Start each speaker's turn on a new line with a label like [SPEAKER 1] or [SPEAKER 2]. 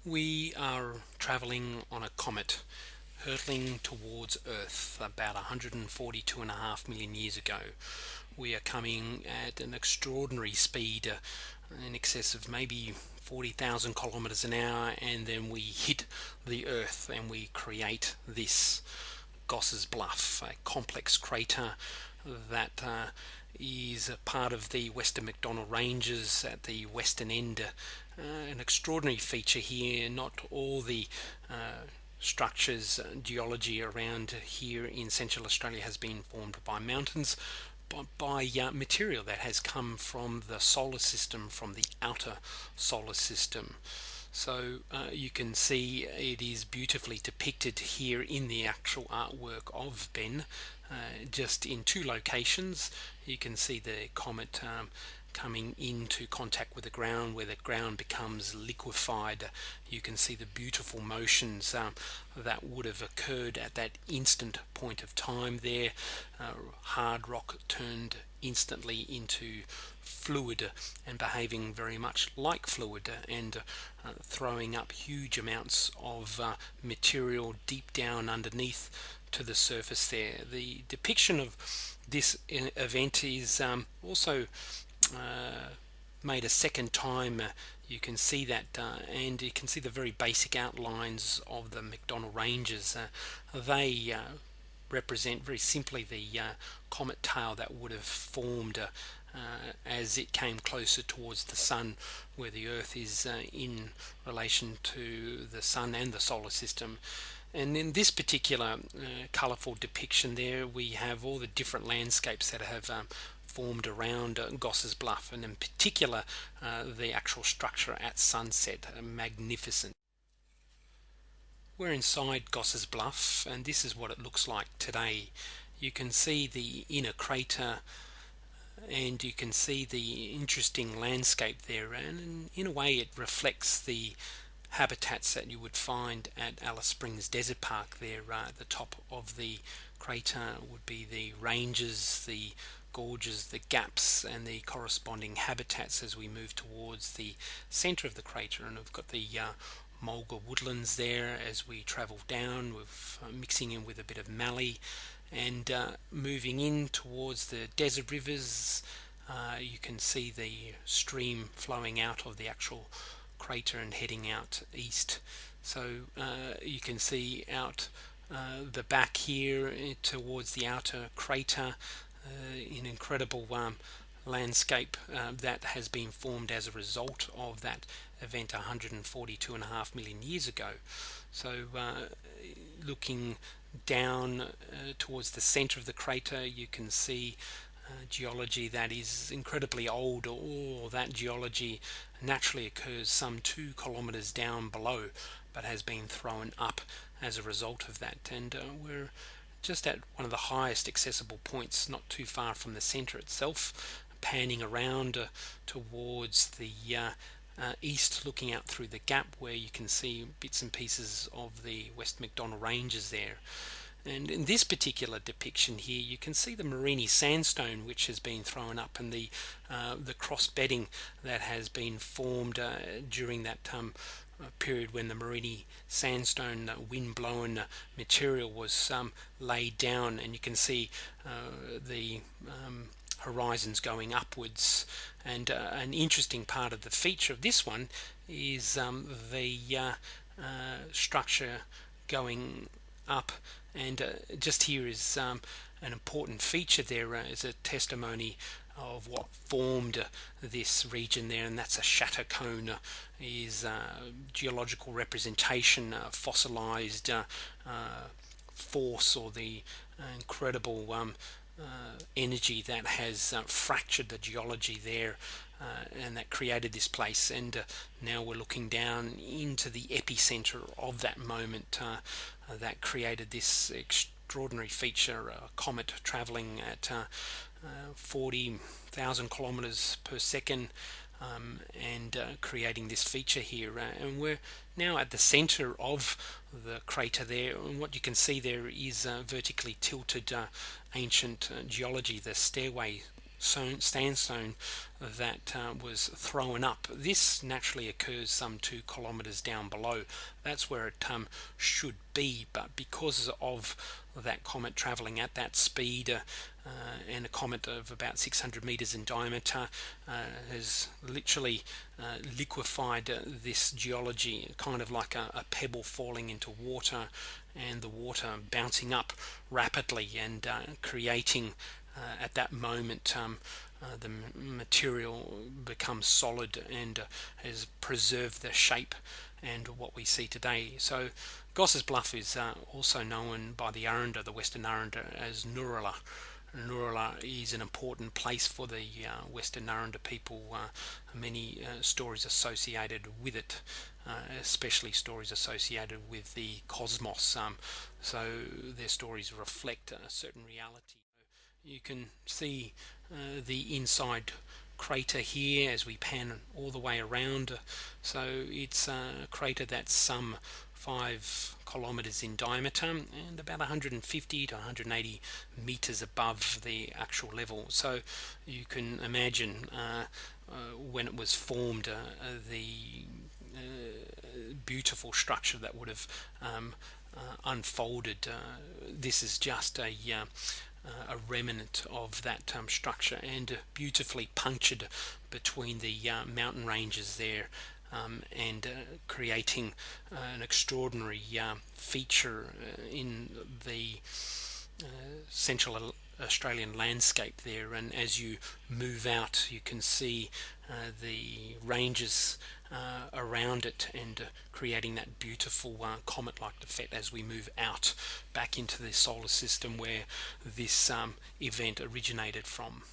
[SPEAKER 1] We are traveling on a comet hurtling towards Earth about 142.5 million years ago. We are coming at an extraordinary speed, in excess of maybe 40,000 kilometers an hour, and then we hit the Earth and we create this Gosses Bluff, a complex crater that is a part of the Western McDonnell Ranges at the western end. An extraordinary feature here. Not all the structures, geology around here in Central Australia has been formed by mountains, but by material that has come from the solar system, from the outer solar system. So you can see it is beautifully depicted here in the actual artwork of Ben, just in two locations. You can see the comet coming into contact with the ground, where the ground becomes liquefied. You can see the beautiful motions that would have occurred at that instant point of time there. Hard rock turned instantly into fluid and behaving very much like fluid, and throwing up huge amounts of material deep down underneath to the surface there. The depiction of this event is also made a second time. You can see that, and you can see the very basic outlines of the McDonnell Ranges. They represent very simply the comet tail that would have formed as it came closer towards the sun, where the Earth is in relation to the sun and the solar system. And in this particular colourful depiction there, we have all the different landscapes that have formed around Gosses Bluff, and in particular the actual structure at sunset, magnificent. We're inside Gosses Bluff, and this is what it looks like today. You can see the inner crater, and you can see the interesting landscape there, and in a way it reflects the habitats that you would find at Alice Springs Desert Park there. At the top of the crater would be the ranges, the gorges, the gaps, and the corresponding habitats as we move towards the centre of the crater. And we've got the mulga woodlands there as we travel down, with mixing in with a bit of mallee, and moving in towards the desert rivers. You can see the stream flowing out of the actual crater and heading out east. So you can see out the back here towards the outer crater, an incredible landscape that has been formed as a result of that event 142.5 million years ago. So looking down towards the center of the crater, you can see geology that is incredibly old. All that geology naturally occurs some 2 kilometers down below, but has been thrown up as a result of that. And we're just at one of the highest accessible points, not too far from the center itself, panning around towards the east, looking out through the gap, where you can see bits and pieces of the West McDonnell Ranges there. And in this particular depiction here, you can see the Morini sandstone which has been thrown up, and the cross bedding that has been formed during that period when the Morini sandstone, wind-blown material, was laid down. And you can see the horizons going upwards. And an interesting part of the feature of this one is the structure going up. And just here is an important feature there, is a testimony of what formed this region there, and that's a shatter cone. Is geological representation, fossilized force, or the incredible energy that has fractured the geology there, and that created this place. And now we're looking down into the epicenter of that moment that created this extraordinary feature, a comet traveling at 40,000 kilometers per second, and creating this feature here. And we're now at the center of the crater there, and what you can see there is vertically tilted ancient geology. The stairway sandstone that was thrown up. This naturally occurs some 2 kilometres down below. That's where it should be, but because of that comet travelling at that speed, and a comet of about 600 metres in diameter, has literally liquefied this geology, kind of like a pebble falling into water, and the water bouncing up rapidly and creating at that moment the material becomes solid and has preserved the shape and what we see today. So Gosses Bluff is also known by the Aranda, the Western Aranda, as Nurula. Nurula is an important place for the Western Aranda people. Many stories associated with it, especially stories associated with the cosmos. So their stories reflect a certain reality. You can see the inside crater here as we pan all the way around. So it's a crater that's some 5 kilometres in diameter and about 150 to 180 metres above the actual level. So you can imagine when it was formed, the beautiful structure that would have unfolded. This is just a remnant of that structure, and beautifully punctured between the mountain ranges there, and creating an extraordinary feature in the central Australian landscape there. And as you move out, you can see the ranges around it, and creating that beautiful comet-like effect as we move out back into the solar system where this event originated from.